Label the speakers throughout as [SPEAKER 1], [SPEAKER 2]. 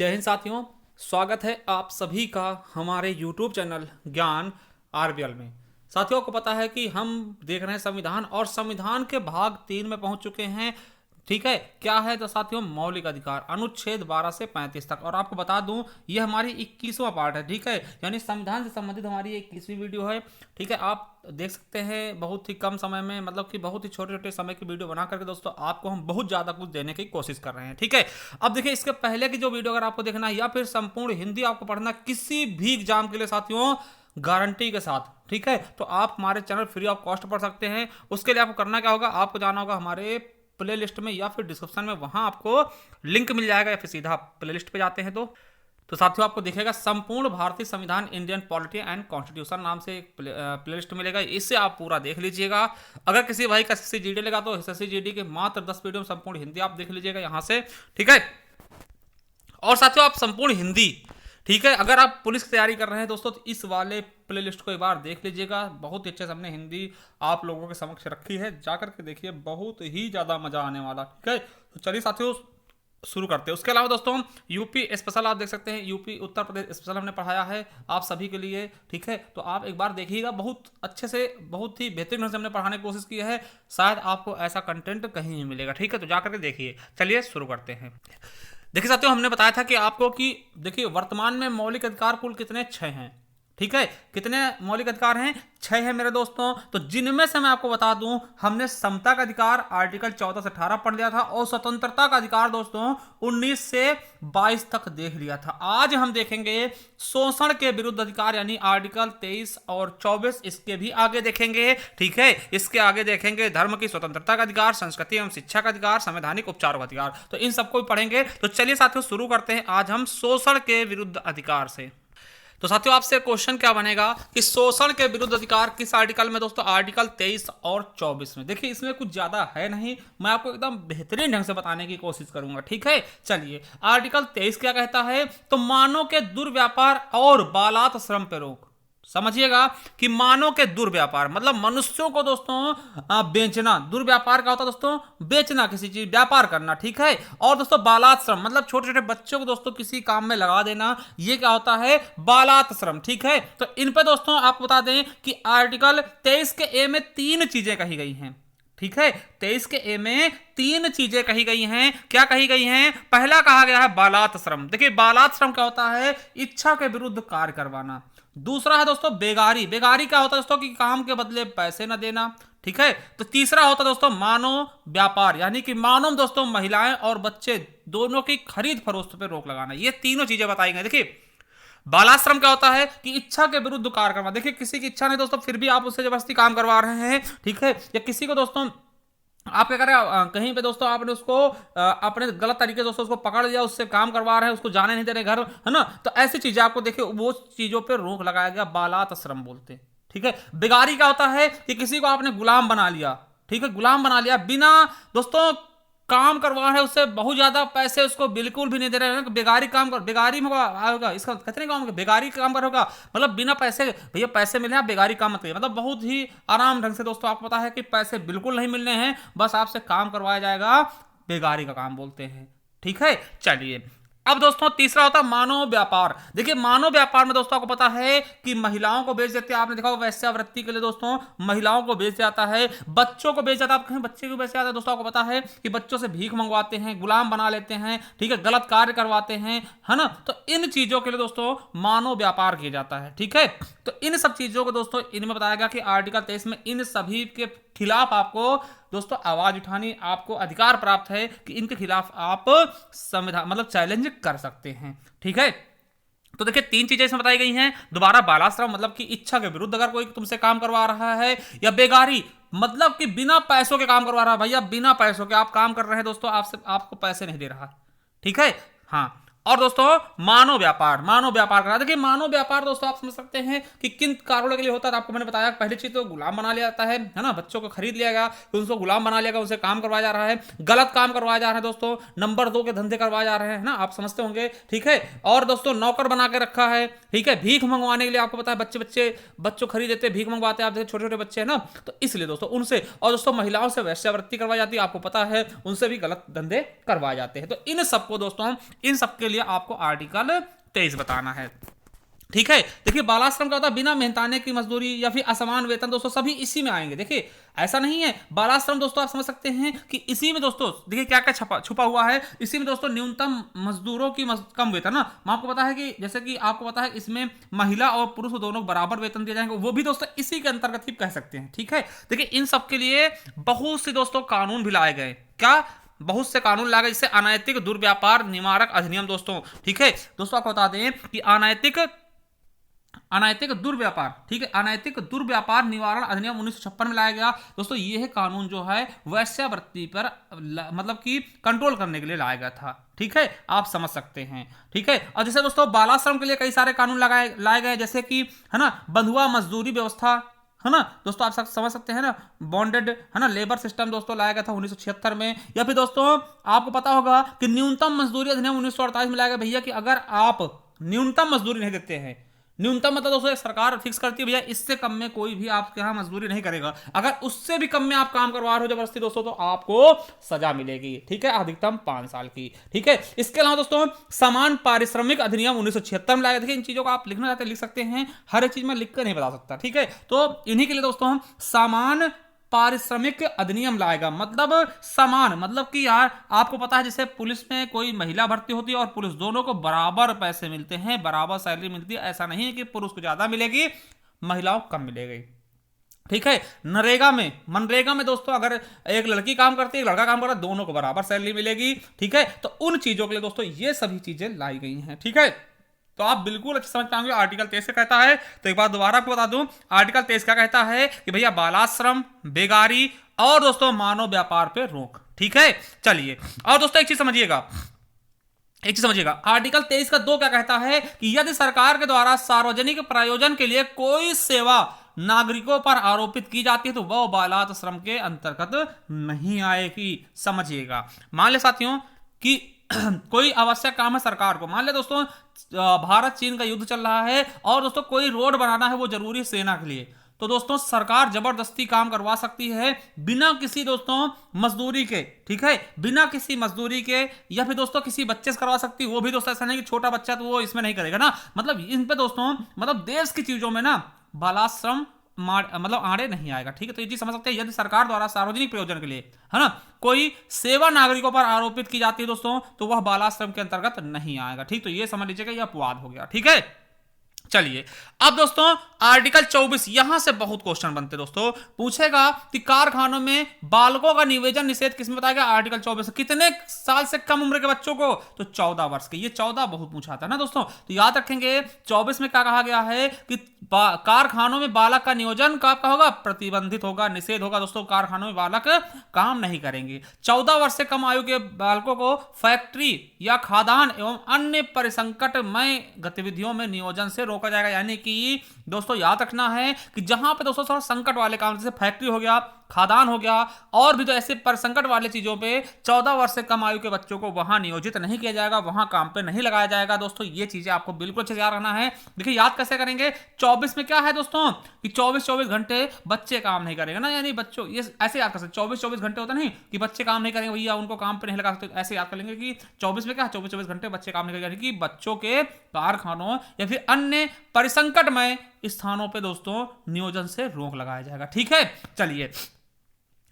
[SPEAKER 1] जय हिंद साथियों, स्वागत है आप सभी का हमारे YouTube चैनल ज्ञान आरबीएल में। साथियों को पता है कि हम देख रहे हैं संविधान और संविधान के भाग 3 में पहुंच चुके हैं। ठीक है, क्या है तो साथियों मौलिक अधिकार अनुच्छेद 12 से 35 तक। और आपको बता दूं ये हमारी 21वां पार्ट है। ठीक है, यानी संविधान से संबंधित हमारी 21वीं वीडियो है। ठीक है, आप देख सकते हैं बहुत ही कम समय में, मतलब कि बहुत ही छोटे छोटे समय की वीडियो बना करके दोस्तों आपको हम बहुत ज्यादा कुछ देने की कोशिश कर रहे हैं। ठीक है, अब देखिए इसके पहले की जो वीडियो अगर आपको देखना है या फिर संपूर्ण हिंदी आपको पढ़ना किसी भी एग्जाम के लिए साथियों गारंटी के साथ, ठीक है, तो आप हमारे चैनल फ्री ऑफ कॉस्ट पढ़ सकते हैं। उसके लिए आपको करना क्या होगा, आपको जाना होगा हमारे प्ले लिस्ट में या फिर डिस्क्रिप्शन में, वहां आपको लिंक मिल जाएगा या फिर सीधा प्ले लिस्ट पे जाते हैं तो साथियों आपको दिखेगा संपूर्ण भारतीय संविधान इंडियन पॉलिटी एंड कॉन्स्टिट्यूशन नाम से एक प्ले लिस्ट मिलेगा। इससे आप पूरा देख लीजिएगा। अगर किसी भाई का एसएससी जीडी लेगा तो एसएससी जीडी के मात्र 10 वीडियो में संपूर्ण हिंदी आप देख लीजिएगा यहाँ से। ठीक है, और साथियों आप संपूर्ण हिंदी, ठीक है, अगर आप पुलिस की तैयारी कर रहे हैं दोस्तों तो इस वाले प्ले लिस्ट को एक बार देख लीजिएगा। बहुत ही अच्छे से हमने हिंदी आप लोगों के समक्ष रखी है, जाकर के देखिए, बहुत ही ज़्यादा मजा आने वाला। ठीक है, तो चलिए साथियों शुरू करते हैं। उसके अलावा दोस्तों यूपी स्पेशल आप देख सकते हैं, यूपी उत्तर प्रदेश स्पेशल हमने पढ़ाया है आप सभी के लिए। ठीक है, तो आप एक बार देखिएगा, बहुत अच्छे से, बहुत ही बेहतरीन ढंग से हमने पढ़ाने की कोशिश की है। शायद आपको ऐसा कंटेंट कहीं नहीं मिलेगा। ठीक है, तो जाकर के देखिए। चलिए शुरू करते हैं। देखिए साथियों हमने बताया था कि आपको कि देखिए वर्तमान में मौलिक अधिकार कुल कितने 6 हैं। ठीक है, कितने मौलिक अधिकार हैं? 6 हैं मेरे दोस्तों। तो जिनमें से मैं आपको बता दूं, हमने समता का अधिकार आर्टिकल 14 से 18 पढ़ लिया था और स्वतंत्रता का अधिकार दोस्तों 19 से 22 तक देख लिया था। आज हम देखेंगे शोषण के विरुद्ध अधिकार यानी आर्टिकल 23 और 24, इसके भी आगे देखेंगे। ठीक है, इसके आगे देखेंगे धर्म की स्वतंत्रता का अधिकार, संस्कृति एवं शिक्षा का अधिकार, संवैधानिक उपचारों का अधिकार। तो इन सबको भी पढ़ेंगे। तो चलिए साथियों शुरू करते हैं आज हम शोषण के विरुद्ध अधिकार से। तो साथियों आपसे क्वेश्चन क्या बनेगा कि शोषण के विरुद्ध अधिकार किस आर्टिकल में? दोस्तों आर्टिकल 23 और 24 में। देखिए इसमें कुछ ज्यादा है नहीं, मैं आपको एकदम बेहतरीन ढंग से बताने की कोशिश करूंगा। ठीक है, चलिए आर्टिकल 23 क्या कहता है? तो मानव के दुर्व्यापार और बालात श्रम पे रोक। समझिएगा कि मानव के दुर्व्यापार मतलब मनुष्यों को दोस्तों बेचना। दुर्व्यापार का होता है दोस्तों बेचना, किसी चीज व्यापार करना। ठीक है, और दोस्तों बालात श्रम मतलब छोटे छोटे बच्चों को दोस्तों किसी काम में लगा देना, ये क्या होता है? बालात श्रम। ठीक है, तो इन पे दोस्तों आपको बता दें कि आर्टिकल 23 के ए में 3 चीजें कही गई हैं। ठीक है, 23 के ए में 3 चीजें कही गई हैं। क्या कही गई हैं? पहला कहा गया है बालात श्रम। देखिए बालात श्रम क्या होता है? इच्छा के विरुद्ध कार्य करवाना। दूसरा है दोस्तों बेगारी। बेगारी क्या होता है दोस्तों? कि काम के बदले पैसे न देना। ठीक है, तो तीसरा होता है दोस्तों मानव व्यापार, यानी कि मानव दोस्तों महिलाएं और बच्चे दोनों की खरीद फरोख्त पे रोक लगाना। ये तीनों चीजें बताई गई। देखिए बालाश्रम क्या होता है? कि इच्छा के विरुद्ध कार्य करना। देखिए किसी की इच्छा नहीं दोस्तों, फिर भी आप उससे जबरदस्ती काम करवा रहे हैं। ठीक है, या किसी को दोस्तों आप क्या कर रहे हैं, कहीं पे दोस्तों आपने उसको अपने गलत तरीके से दोस्तों उसको पकड़ लिया, उससे काम करवा रहे हैं, उसको जाने नहीं दे रहे घर, है ना? तो ऐसी चीजें आपको देखिए वो चीजों पे रोक लगाया गया, बालात श्रम बोलते हैं। ठीक है, बेगारी क्या होता है? कि किसी को आपने गुलाम बना लिया। ठीक है, गुलाम बना लिया, बिना दोस्तों काम करवा रहे हैं उससे, बहुत ज्यादा पैसे उसको बिल्कुल भी नहीं दे रहे हैं, बेगारी काम कर, बेगारी में होगा इसका कितने काम बेगारी काम पर होगा, मतलब बिना पैसे, भैया पैसे मिले आप बेगारी काम मत करिए। मतलब बहुत ही आराम ढंग से दोस्तों आपको पता है कि पैसे बिल्कुल नहीं मिलने हैं, बस आपसे काम करवाया जाएगा, बेगारी का काम बोलते हैं। ठीक है, चलिए अब दोस्तों तीसरा होता है मानव व्यापार। देखिए मानव व्यापार में दोस्तों आपको पता है कि महिलाओं को बेच देते हैं। आपने देखा होगा वैश्यावृत्ति के लिए दोस्तों महिलाओं को बेच जाता है, बच्चों को बेच जाता है। आप कहीं बच्चे को बेच जाता है दोस्तों, आपको पता है कि बच्चों से भीख मंगवाते हैं, गुलाम बना लेते हैं। ठीक है, गलत कार्य करवाते हैं, है ना? तो इन चीजों के लिए दोस्तों मानव व्यापार किया जाता है। ठीक है, तो इन सब चीजों को दोस्तों इनमें बताया गया कि आर्टिकल 23 में इन सभी के खिलाफ आपको दोस्तों आवाज उठानी, आपको अधिकार प्राप्त है कि इनके खिलाफ आप संविधान मतलब चैलेंज कर सकते हैं। ठीक है, तो देखिए 3 चीजें इसमें बताई गई हैं। दोबारा बालाश्रम मतलब कि इच्छा के विरुद्ध अगर कोई तुमसे काम करवा रहा है, या बेगारी मतलब कि बिना पैसों के काम करवा रहा है। भैया बिना पैसों के आप काम कर रहे हैं दोस्तों, आपसे आपको पैसे नहीं दे रहा। ठीक है, हाँ। और दोस्तों मानव व्यापार, मानव व्यापार करा। देखिए मानव व्यापार दोस्तों आप समझ सकते हैं कि किन कारणों के लिए होता है। आपको मैंने बताया पहली चीज तो गुलाम बना लिया जाता है ना? बच्चों को खरीद लिया गया, फिर उनको गुलाम बना लिया गया, उनसे काम करवाया जा रहा है, गलत काम करवाया जा रहा है दोस्तों, नंबर 2 के धंधे करवाए जा रहे हैं ना, आप समझते होंगे। ठीक है, और दोस्तों नौकर बना के रखा है। ठीक है, भीख मंगवाने के लिए आपको पता है बच्चों खरीद देते हैं, भीख मंगवाते हैं। आप देखिए छोटे छोटे बच्चे हैं ना, तो इसलिए दोस्तों उनसे, और दोस्तों महिलाओं से वैश्यावृत्ति करवाई जाती है, आपको पता है उनसे भी गलत धंधे करवाए जाते हैं। तो इन सबको दोस्तों इन सबके लिए आपको आर्टिकल 23 बताना है। ठीक है, देखिए बालाश्रम का होता है बिना मेहनताने की मजदूरी या फिर असमान वेतन, दोस्तों सभी इसी में आएंगे। देखिए ऐसा नहीं है, बालाश्रम दोस्तों आप समझ सकते हैं कि इसी में दोस्तों देखिए क्या क्या छुपा हुआ है। इसी में दोस्तों न्यूनतम मजदूरों की कम वेतन ना, आपको पता है कि जैसे कि आपको पता है इसमें महिला और पुरुष दोनों बराबर वेतन दिए जाएंगे, वो भी दोस्तों इसी के अंतर्गत ही कह सकते हैं। ठीक है, देखिए इन सब के लिए बहुत से दोस्तों कानून भी लाए गए। क्या? बहुत से कानून लाए गए, जैसे अनैतिक दुर्व्यापार निवारक अधिनियम दोस्तों। ठीक है दोस्तों, आपको बता दें कि अनैतिक दुर्व्यापार, ठीक है, अनैतिक दुर्व्यापार निवारण अधिनियम 1956 में लाया गया दोस्तों। यह कानून जो है वैश्यावृत्ति पर मतलब कि कंट्रोल करने के लिए लाया गया था। ठीक है, आप समझ सकते हैं। ठीक है, और जैसे दोस्तों बालाश्रम के लिए कई सारे कानून लाए गए, जैसे कि है ना बंधुआ मजदूरी व्यवस्था, है ना दोस्तों, आप समझ सकते हैं ना, बॉन्डेड है ना लेबर सिस्टम दोस्तों लाया गया था 1976 में। या फिर दोस्तों आपको पता होगा कि न्यूनतम मजदूरी अधिनियम 1948 में लाया गया भैया, कि अगर आप न्यूनतम मजदूरी नहीं देते हैं, न्यूनतम मतलब दोस्तों सरकार फिक्स करती है भैया इससे कम में कोई भी आपके यहां मजदूरी नहीं करेगा, अगर उससे भी कम में आप काम करवा रहे हो जबरदस्ती दोस्तों तो आपको सजा मिलेगी। ठीक है, अधिकतम 5 साल की। ठीक है, इसके अलावा दोस्तों समान पारिश्रमिक अधिनियम 1976 में लाया गया। देखिए इन चीजों को आप लिखना चाहते हैं लिख सकते हैं, हर एक चीज में लिख कर नहीं बता सकता। ठीक है, तो इन्हीं के लिए दोस्तों हम समान पारिश्रमिक अधिनियम लाएगा। मतलब समान मतलब कि यार आपको पता है जैसे पुलिस में कोई महिला भर्ती होती है और पुलिस, दोनों को बराबर पैसे मिलते हैं, बराबर सैलरी मिलती है। ऐसा नहीं है कि पुरुष को ज्यादा मिलेगी महिलाओं को कम मिलेगी। ठीक है, मनरेगा में दोस्तों अगर एक लड़की काम करती है एक लड़का काम कर रहा है, दोनों को बराबर सैलरी मिलेगी। ठीक है, तो उन चीजों के लिए दोस्तों ये सभी चीजें लाई गई हैं। ठीक है, तो आप बिल्कुल अच्छे समझ पाएंगे आर्टिकल 23 से कहता है। तो एक बार दोबारा आपको बता दूं, आर्टिकल 23 क्या कहता है कि भैया बालाश्रम, बेगारी और दोस्तों मानव व्यापार पे रोक। ठीक है, चलिए और दोस्तों एक चीज समझिएगा, आर्टिकल 23 का 2 क्या कहता है कि यदि सरकार के द्वारा सार्वजनिक प्रयोजन के लिए कोई सेवा नागरिकों पर आरोपित की जाती है तो वह बालात श्रम के अंतर्गत नहीं आएगी। समझिएगा, मान ले साथियों कि कोई आवश्यक काम है सरकार को, मान ले दोस्तों भारत चीन का युद्ध चल रहा है और दोस्तों कोई रोड बनाना है, वो जरूरी है सेना के लिए, तो दोस्तों सरकार जबरदस्ती काम करवा सकती है बिना किसी दोस्तों मजदूरी के। ठीक है, बिना किसी मजदूरी के, या फिर दोस्तों किसी बच्चे से करवा सकती है, वो भी दोस्तों ऐसा नहीं कि छोटा बच्चा तो वो इसमें नहीं करेगा ना। मतलब इन पे दोस्तों मतलब देश की चीजों में ना बालाश्रम मतलब आड़े नहीं आएगा। ठीक है, तो ये चीज समझ सकते हैं, यदि सरकार द्वारा सार्वजनिक प्रयोजन के लिए है ना कोई सेवा नागरिकों पर आरोपित की जाती है दोस्तों तो वह बालाश्रम के अंतर्गत नहीं आएगा। ठीक, तो ये समझ लीजिएगा यह अपवाद हो गया। ठीक है, चलिए अब दोस्तों आर्टिकल 24, यहां से बहुत क्वेश्चन बनते दोस्तों। पूछेगा कि कारखानों में बालकों का निवेदन निषेध किसमें बताएगा, आर्टिकल 24 कितने साल से कम उम्र के बच्चों को, तो 14 वर्ष के। ये 14 बहुत पूछा था ना दोस्तों, तो याद रखेंगे 24 में क्या कहा गया है कि कारखानों में बालक का नियोजन का होगा, प्रतिबंधित होगा, निषेध होगा दोस्तों, कारखानों में बालक काम नहीं करेंगे। 14 वर्ष से कम आयु के बालकों को फैक्ट्री या खादान एवं अन्य परिसंकटमय गतिविधियों में नियोजन से रोका जाएगा। यानी कि दोस्तों याद रखना है कि जहां पे दोस्तों थोड़ा संकट वाले काम, जैसे फैक्ट्री हो गया, खादान हो गया और भी जो ऐसे पर संकट वाले चीजों पे 14 वर्ष से कम आयु के बच्चों को वहां नियोजित नहीं किया जाएगा, वहां काम पे नहीं लगाया जाएगा। दोस्तों ये चीजें आपको बिल्कुल अच्छे से याद रखना है। देखिए याद कैसे करेंगे, 24 में क्या है दोस्तों कि 24 घंटे बच्चे काम नहीं करेंगे ना, यानी बच्चों ये ऐसे याद कर सकते, 24 घंटे होता नहीं कि बच्चे काम नहीं करेंगे भैया उनको काम पे नहीं लगा सकते, ऐसे याद कर लेंगे कि 24 में क्या है 24 घंटे बच्चे काम नहीं करेंगे, यानी कि बच्चों के कारखानों या फिर अन्य परिसंकटमय स्थानों पे दोस्तों नियोजन से रोक लगाया जाएगा। ठीक है, चलिए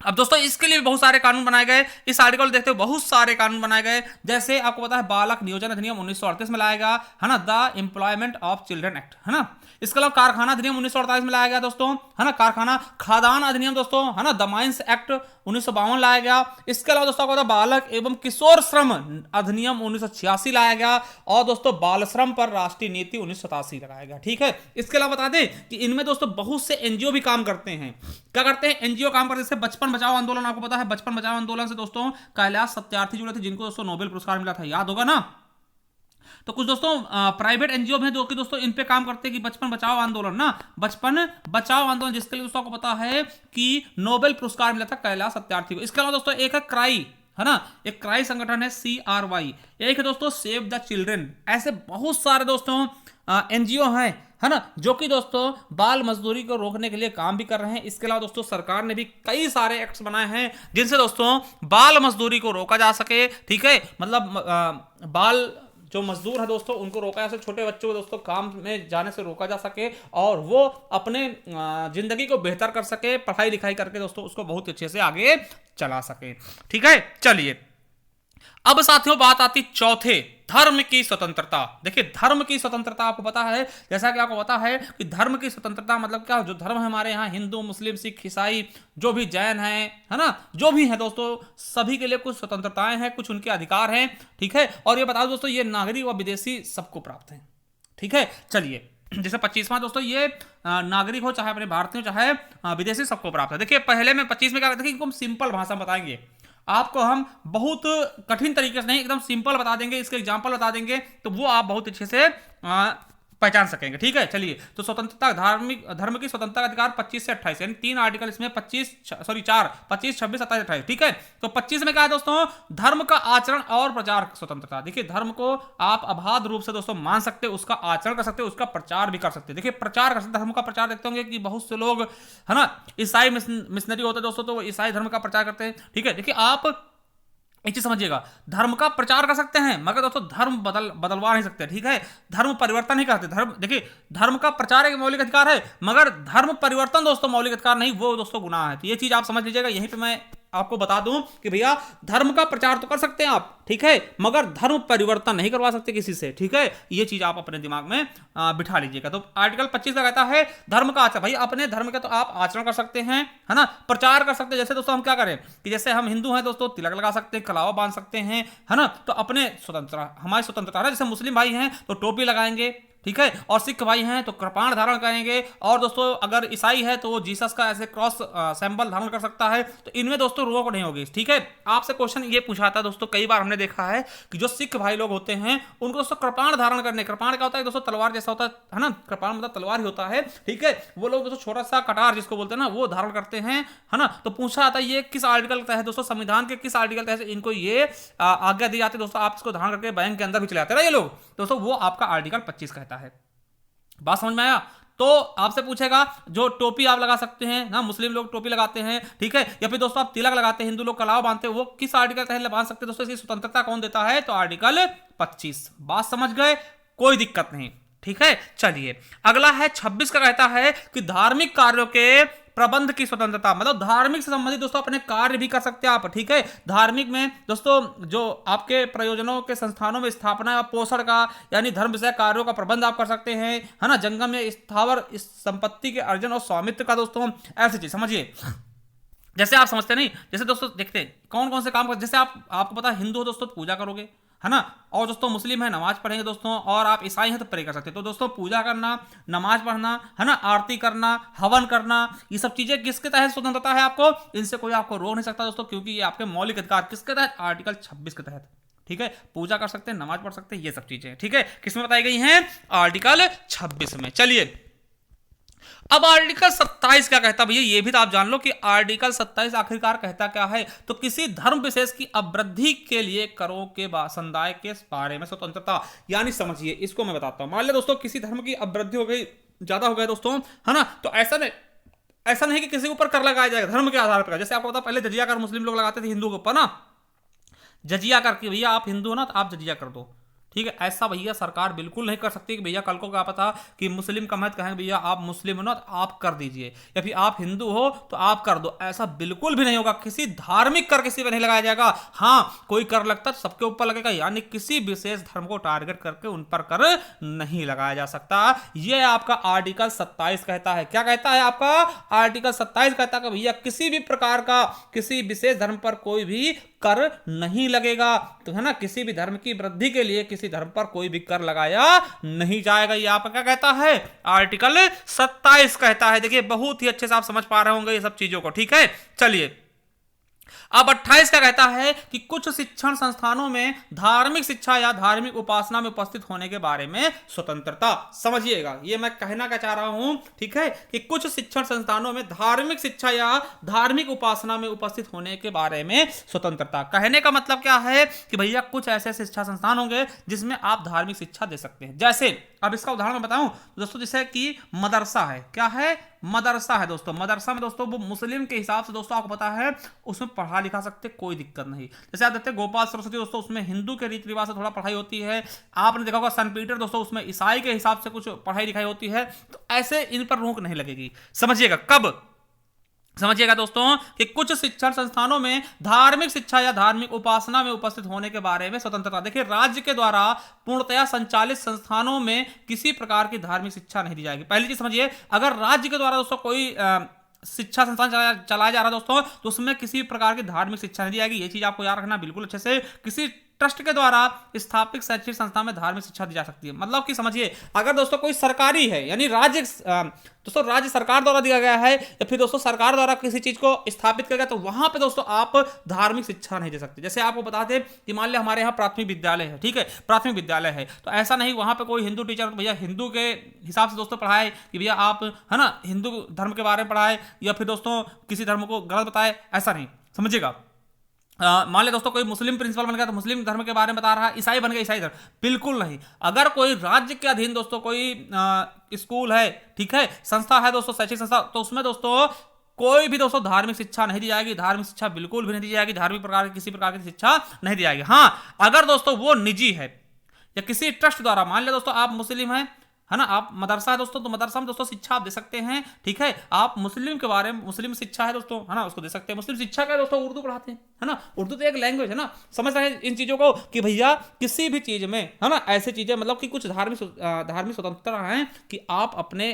[SPEAKER 1] अब दोस्तों इसके लिए बहुत सारे कानून बनाए गए। इस आर्टिकल देखते हुए बहुत सारे कानून बनाए गए, जैसे आपको पता है बालक नियोजन अधिनियम 1938 में लाया गया है ना, the employment of children act है ना। इसके अलावा कारखाना अधिनियम 1948 में लाया गया दोस्तों है ना, कारखाना खादान अधिनियम दोस्तों है ना, द माइंस एक्ट 1952 लाया गया। इसके अलावा दोस्तों आपको पता बालक एवं किशोर श्रम अधिनियम 1986 लाया गया और दोस्तों बाल श्रम पर राष्ट्रीय नीति 1987 लगाया गया। ठीक है, इसके अलावा बता दें कि इनमें दोस्तों बहुत से एनजीओ भी काम करते हैं। क्या करते हैं, एनजीओ काम करते हैं, जैसे बचपन बचाओ आंदोलन, आपको पता है बचपन बचाओ आंदोलन से दोस्तों कैलाश सत्यार्थी जुड़े थे, जिनको दोस्तों नोबेल पुरस्कार मिला था, याद होगा ना। तो कुछ दोस्तों प्राइवेट एनजीओ हैं जो कि दोस्तों इन पे काम करते हैं कि बचपन बचाओ आंदोलन ना, बचपन बचाओ आंदोलन, जिसके लिए दोस्तों को पता है कि नोबेल पुरस्कार मिला था कैलाश सत्यार्थी को। इसके अलावा दोस्तों एक है क्राई है ना, एक क्राई संगठन है CRY, एक है दोस्तों सेव द चिल्ड्रन। ऐसे बहुत सारे दोस्तों एनजीओ हैं है ना जो कि दोस्तों बाल मजदूरी को रोकने के लिए काम भी कर रहे हैं। इसके अलावा दोस्तों सरकार ने भी कई सारे एक्ट्स बनाए हैं जिनसे दोस्तों बाल मजदूरी को रोका जा सके। ठीक है, मतलब बाल जो मजदूर है दोस्तों उनको रोका जा सके, छोटे बच्चों को दोस्तों काम में जाने से रोका जा सके और वो अपने जिंदगी को बेहतर कर सके, पढ़ाई लिखाई करके दोस्तों उसको बहुत अच्छे से आगे चला सके। ठीक है, चलिए अब साथियों बात आती चौथे, धर्म की स्वतंत्रता। देखिए धर्म की स्वतंत्रता आपको पता है, जैसा कि आपको पता है कि धर्म की स्वतंत्रता मतलब क्या, जो धर्म है हमारे यहाँ हिंदू मुस्लिम सिख ईसाई जो भी जैन है ना, जो भी है दोस्तों सभी के लिए कुछ स्वतंत्रताएं हैं, कुछ उनके अधिकार हैं। ठीक है, और ये बता दो दोस्तों ये नागरिक व विदेशी सबको प्राप्त है। ठीक है, चलिए जैसे 25वां दोस्तों ये नागरिक हो चाहे अपने भारतीय हो चाहे विदेशी सबको प्राप्त है। देखिए पहले में 25 में क्या देखिए इनको हम सिंपल भाषा में बताएंगे, आपको हम बहुत कठिन तरीके से नहीं एकदम सिंपल बता देंगे, इसके एग्जांपल बता देंगे तो वो आप बहुत अच्छे से पहचान सकेंगे। ठीक है, चलिए तो स्वतंत्रता धर्म की स्वतंत्रता का अधिकार 25 से 28 यानी 3 आर्टिकल इसमें 25 26 27 28। ठीक है, तो 25 में क्या है दोस्तों, धर्म का आचरण और प्रचार स्वतंत्रता। देखिए धर्म को आप अबाध रूप से दोस्तों मान सकते हो, उसका आचरण कर सकते हो, उसका प्रचार भी कर सकते हैं। देखिए प्रचार कर सकते, धर्म का प्रचार देखते होंगे कि बहुत से लोग है ना ईसाई मिशनरी होते हैं दोस्तों, तो वो ईसाई धर्म का प्रचार करते हैं। ठीक है, देखिए आप एक चीज समझिएगा, धर्म का प्रचार कर सकते हैं मगर दोस्तों धर्म बदलवा नहीं सकते। ठीक है, धर्म परिवर्तन नहीं करते। धर्म देखिए धर्म का प्रचार एक मौलिक अधिकार है मगर धर्म परिवर्तन दोस्तों मौलिक अधिकार नहीं, वो दोस्तों गुनाह है। तो ये चीज आप समझ लीजिएगा, यहीं पे मैं आपको बता दूं कि भैया धर्म का प्रचार तो कर सकते हैं आप, ठीक है, मगर धर्म परिवर्तन नहीं करवा सकते किसी से। ठीक है, ये चीज आप अपने दिमाग में बिठा लीजिएगा। तो आर्टिकल 25 का कहता है धर्म का आचरण, भाई अपने धर्म का तो आप आचरण कर सकते हैं है ना, प्रचार कर सकते हैं। जैसे दोस्तों हम क्या करें कि जैसे हम हिंदू हैं दोस्तों तिलक लगा सकते हैं, कलावा बांध सकते हैं है ना, तो अपने स्वतंत्रता हमारी स्वतंत्रता है। जैसे मुस्लिम भाई हैं तो टोपी लगाएंगे, ठीक है, और सिख भाई हैं तो कृपाण धारण करेंगे, और दोस्तों अगर ईसाई है तो वो जीसस का ऐसे क्रॉस सिंबल धारण कर सकता है। तो इनमें दोस्तों रोक नहीं होगी। ठीक है, आपसे क्वेश्चन ये पूछा था दोस्तों, कई बार हमने देखा है कि जो सिख भाई लोग होते हैं उनको दोस्तों कृपाण धारण करने, कृपाण क्या होता है दोस्तों, तलवार जैसा होता है ना, कृपाण मतलब तलवार ही होता है। ठीक है, वो लोग दोस्तों छोटा सा कटार जिसको बोलते हैं ना वो धारण करते हैं है ना। तो पूछा जाता है ये किस आर्टिकल के तहत दोस्तों, संविधान के किस आर्टिकल के तहत इनको ये आज्ञा दी जाती है दोस्तों, आप इसको धारण करके बैंक के अंदर भी चले जाते हैं ना ये लोग दोस्तों, वो आपका आर्टिकल 25 कहता है। बात समझ में आया? तो आपसे पूछेगा जो टोपी आप लगा सकते हैं ना, मुस्लिम लोग टोपी लगाते हैं, ठीक है, या फिर दोस्तों आप तिलक लगाते हैं, हिंदू लोग कलावा बांधते हैं, वो किस आर्टिकल तहत बांध सकते हैं दोस्तों, इसकी स्वतंत्रता कौन देता है, तो आर्टिकल 25। बात समझ गए, कोई दिक्कत नहीं। ठीक है, चलिए अगला है 26 का कहता है कि धार्मिक कार्यों के प्रबंध की स्वतंत्रता, मतलब धार्मिक से संबंधित दोस्तों अपने कार्य भी कर सकते हैं आप। ठीक है, धार्मिक में दोस्तों जो आपके प्रयोजनों के संस्थानों में स्थापना या पोषण का यानी धर्म विषय कार्यों का प्रबंध आप कर सकते हैं है ना, जंगम में स्थावर संपत्ति के अर्जन और स्वामित्व का दोस्तों ऐसी चीज समझिए। जैसे आप समझते नहीं, जैसे दोस्तों देखते हैं कौन कौन से काम कर, जैसे आपको पता है हिंदू हो दोस्तों पूजा करोगे है ना, और दोस्तों मुस्लिम है नमाज पढ़ेंगे दोस्तों, और आप ईसाई हैं तो प्रे कर सकते हैं। तो दोस्तों पूजा करना, नमाज पढ़ना है ना, आरती करना, हवन करना, ये सब चीजें किसके तहत स्वतंत्रता है आपको, इनसे कोई आपको रोक नहीं सकता दोस्तों, क्योंकि ये आपके मौलिक अधिकार किसके तहत, आर्टिकल 26 के तहत। ठीक है, पूजा कर सकते हैं, नमाज पढ़ सकते हैं, ये सब चीजें ठीक है किसमें बताई गई हैं, आर्टिकल 26 में। चलिए अब आर्टिकल 27 क्या कहता है भैया, ये भी तो आप जान लो कि आर्टिकल 27 आखिरकार कहता क्या है, तो किसी धर्म विशेष की अवृद्धि के लिए करों के समुदाय के बारे में स्वतंत्रता। यानी समझिए इसको मैं बताता हूं, मान लिया दोस्तों किसी धर्म की अवृद्धि हो गई, ज्यादा हो गया दोस्तों है ना, तो ऐसा नहीं कि किसी के ऊपर कर लगाया जाएगा धर्म के आधार पर। जैसे आपको पता पहले जजिया कर मुस्लिम लोग लगाते थे हिंदू के ऊपर ना, जजिया करके भैया आप हिंदू हो ना तो आप जजिया कर दो। ठीक है, ऐसा भैया सरकार बिल्कुल नहीं कर सकती कि भैया कल को क्या पता कि मुस्लिम का मत कहेंगे भैया आप मुस्लिम हो ना तो आप कर दीजिए, या फिर आप हिंदू हो तो आप कर दो, ऐसा बिल्कुल भी नहीं होगा। किसी धार्मिक कर किसी पे नहीं लगाया जाएगा। हाँ कोई कर लगता है सबके ऊपर लगेगा, यानी किसी विशेष धर्म को टारगेट करके उन पर कर नहीं लगाया जा सकता। यह आपका आर्टिकल 27 कहता है। क्या कहता है आपका आर्टिकल 27 कहता है कि भैया किसी भी प्रकार का किसी विशेष धर्म पर कोई भी कर नहीं लगेगा, तो है ना, किसी भी धर्म की वृद्धि के लिए किसी धर्म पर कोई भी कर लगाया नहीं जाएगा। ये आपका क्या कहता है, आर्टिकल 27 कहता है। देखिए बहुत ही अच्छे से आप समझ पा रहे होंगे ये सब चीजों को। ठीक है, चलिए अब 28 का कहता है कि कुछ शिक्षण संस्थानों में धार्मिक शिक्षा या धार्मिक उपासना में उपस्थित होने के बारे में स्वतंत्रता। समझिएगा ये मैं कहना क्या चाह रहा हूं, ठीक है, कि कुछ शिक्षण संस्थानों में धार्मिक शिक्षा या धार्मिक उपासना में उपस्थित होने के बारे में स्वतंत्रता। कहने का मतलब क्या है कि भैया कुछ ऐसे शिक्षा संस्थान होंगे जिसमें आप धार्मिक शिक्षा दे सकते हैं। जैसे अब इसका उदाहरण मैं बताऊं दोस्तों, जैसे कि मदरसा है, क्या है, मदरसा है दोस्तों, मदरसा में दोस्तों वो मुस्लिम के हिसाब से दोस्तों आपको पता है उसमें पढ़ा लिखा सकते, कोई दिक्कत नहीं। जैसे आप देखते हैं गोपाल सरस्वती दोस्तों, उसमें हिंदू के रीति रिवाज से थोड़ा पढ़ाई होती है। आपने देखा होगा सन पीटर दोस्तों, उसमें ईसाई के हिसाब से कुछ पढ़ाई लिखाई होती है। तो ऐसे इन पर रोक नहीं लगेगी। समझिएगा कब, समझिएगा दोस्तों कि कुछ शिक्षण संस्थानों में धार्मिक शिक्षा या धार्मिक उपासना में उपस्थित होने के बारे में स्वतंत्रता। देखिए राज्य के द्वारा पूर्णतया संचालित संस्थानों में किसी प्रकार की धार्मिक शिक्षा नहीं दी जाएगी। पहली चीज समझिए, अगर राज्य के द्वारा दोस्तों कोई शिक्षा संस्थान चलाया जा रहा है दोस्तों, तो उसमें किसी प्रकार की धार्मिक शिक्षा नहीं दी जाएगी। ये चीज आपको याद रखना बिल्कुल अच्छे से। किसी ट्रस्ट के द्वारा स्थापित शैक्षिक संस्था में धार्मिक शिक्षा दी जा सकती है। मतलब कि समझिए, अगर दोस्तों कोई सरकारी है, यानी राज्य दोस्तों राज्य सरकार द्वारा दिया गया है, या फिर दोस्तों सरकार द्वारा किसी चीज को स्थापित किया गया, तो वहां पे दोस्तों आप धार्मिक शिक्षा नहीं दे सकते। जैसे आपको बता दें कि मान लिया हमारे यहाँ प्राथमिक विद्यालय है, ठीक है, प्राथमिक विद्यालय है, तो ऐसा नहीं वहां पे कोई हिंदू टीचर भैया हिंदू के हिसाब से दोस्तों पढ़ाए कि भैया आप है ना हिंदू धर्म के बारे में पढ़ाए, या फिर दोस्तों किसी धर्म को गलत बताए, ऐसा नहीं। समझिएगा, मान ले दोस्तों कोई मुस्लिम प्रिंसिपल बन गया तो मुस्लिम धर्म के बारे में बता रहा है, ईसाई बन गया ईसाई धर्म, बिल्कुल नहीं। अगर कोई राज्य के अधीन दोस्तों कोई स्कूल है, ठीक है, संस्था है दोस्तों, शैक्षिक संस्था, तो उसमें दोस्तों कोई भी दोस्तों धार्मिक शिक्षा नहीं दी जाएगी। धार्मिक शिक्षा बिल्कुल भी नहीं दी जाएगी, धार्मिक प्रकार की किसी प्रकार की शिक्षा नहीं दी जाएगी। हाँ, अगर दोस्तों वो निजी है या किसी ट्रस्ट द्वारा, मान लिया दोस्तों आप मुस्लिम हैं, है ना, आप मदरसा है दोस्तों, तो मदरसा में दोस्तों शिक्षा आप दे सकते हैं, ठीक है। आप मुस्लिम के बारे में, मुस्लिम शिक्षा है दोस्तों, है ना, उसको दे सकते हैं। मुस्लिम शिक्षा का दोस्तों उर्दू पढ़ाते हैं, है ना, उर्दू तो एक लैंग्वेज है ना। समझ रहे हैं इन चीजों को कि भैया किसी भी चीज में, है ना, ऐसी चीजें मतलब कि कुछ धार्मिक स्वतंत्रता है कि आप अपने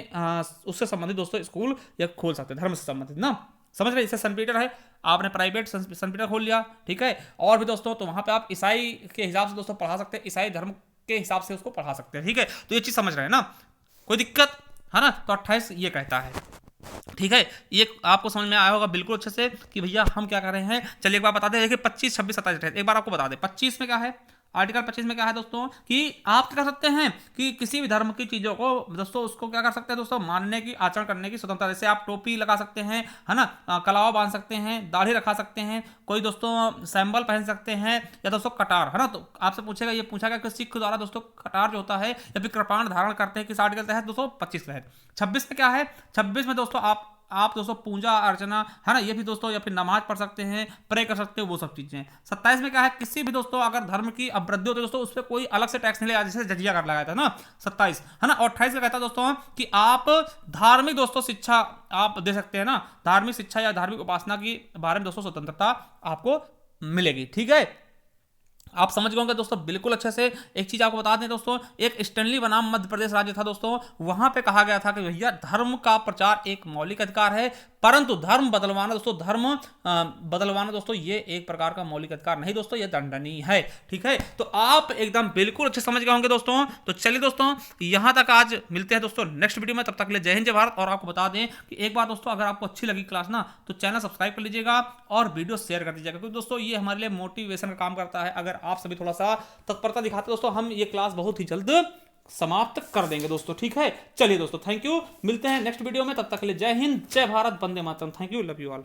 [SPEAKER 1] उससे संबंधित दोस्तों स्कूल या खोल सकते हैं, धर्म से संबंधित ना। समझ रहे, जैसे सन पीटर है, आपने प्राइवेट सन पीटर खोल लिया, ठीक है, और भी दोस्तों तो वहां पे आप ईसाई के हिसाब से दोस्तों पढ़ा सकते हैं, ईसाई धर्म के हिसाब से उसको पढ़ा सकते हैं, ठीक है। तो ये चीज समझ रहे हैं ना, कोई दिक्कत है ना। तो 28 ये कहता है, ठीक है, ये आपको समझ में आया होगा बिल्कुल अच्छे से कि भैया हम क्या कर रहे हैं। चलिए एक बार बता दें, देखिए 25, 26, 27, 28 एक बार आपको बता दें। 25 में क्या है, आर्टिकल 25 में क्या है दोस्तों कि आप क्या कर सकते हैं कि किसी भी धर्म की चीजों को दोस्तों उसको क्या कर सकते हैं दोस्तों, मानने की, आचरण करने की स्वतंत्रता। जैसे आप टोपी लगा सकते हैं, है ना, कलावा बांध सकते हैं, दाढ़ी रखा सकते हैं, कोई दोस्तों सैंबल पहन सकते हैं, या दोस्तों कटार, है ना। तो आपसे पूछेगा, ये पूछा गया कि सिख द्वारा दोस्तों कटार जो होता है या फिर कृपाण धारण करते हैं, किस आर्टिकल तहत दोस्तों 25 के तहत। 26 में क्या है, 26 में दोस्तों आप दोस्तों पूजा अर्चना, है ना, ये भी दोस्तों, या फिर नमाज पढ़ सकते हैं, प्रे कर सकते हो, वो सब चीजें। 27 में क्या है, किसी भी दोस्तों अगर धर्म की अवृद्धि होती है दोस्तों, उस पर कोई अलग से टैक्स नहीं लगा, जैसे जजिया कर लगाया था ना 27, है ना। और 28 का कहता है दोस्तों कि आप धार्मिक दोस्तों शिक्षा आप दे सकते हैं ना, धार्मिक शिक्षा या धार्मिक उपासना के बारे में दोस्तों स्वतंत्रता आपको मिलेगी, ठीक है। आप समझ गए होंगे दोस्तों बिल्कुल अच्छे से। एक चीज आपको बता दें दोस्तों, एक स्टैनली बनाम मध्य प्रदेश राज्य था दोस्तों, वहां पे कहा गया था कि भैया धर्म का प्रचार एक मौलिक अधिकार है, परंतु धर्म बदलवाना दोस्तों, धर्म बदलवाना दोस्तों ये एक प्रकार का मौलिक अधिकार नहीं दोस्तों, ये दंडनीय है, ठीक है। तो आप एकदम बिल्कुल अच्छे समझ गए होंगे दोस्तों। तो चलिए दोस्तों यहां तक आज मिलते हैं दोस्तों नेक्स्ट वीडियो में, तब तक के लिए जय हिंद जय भारत। और आपको बता दें कि एक बार दोस्तों अगर आपको अच्छी लगी क्लास ना, तो चैनल सब्सक्राइब कर लीजिएगा और वीडियो शेयर कर दीजिएगा, क्योंकि दोस्तों ये हमारे लिए मोटिवेशन का काम करता है। अगर आप सभी थोड़ा सा तत्परता दिखाते दोस्तों, हम ये क्लास बहुत ही जल्द समाप्त कर देंगे दोस्तों, ठीक है। चलिए दोस्तों, थैंक यू, मिलते हैं नेक्स्ट वीडियो में, तब तक के लिए जय हिंद जय भारत, वंदे मातरम, thank you, love you all.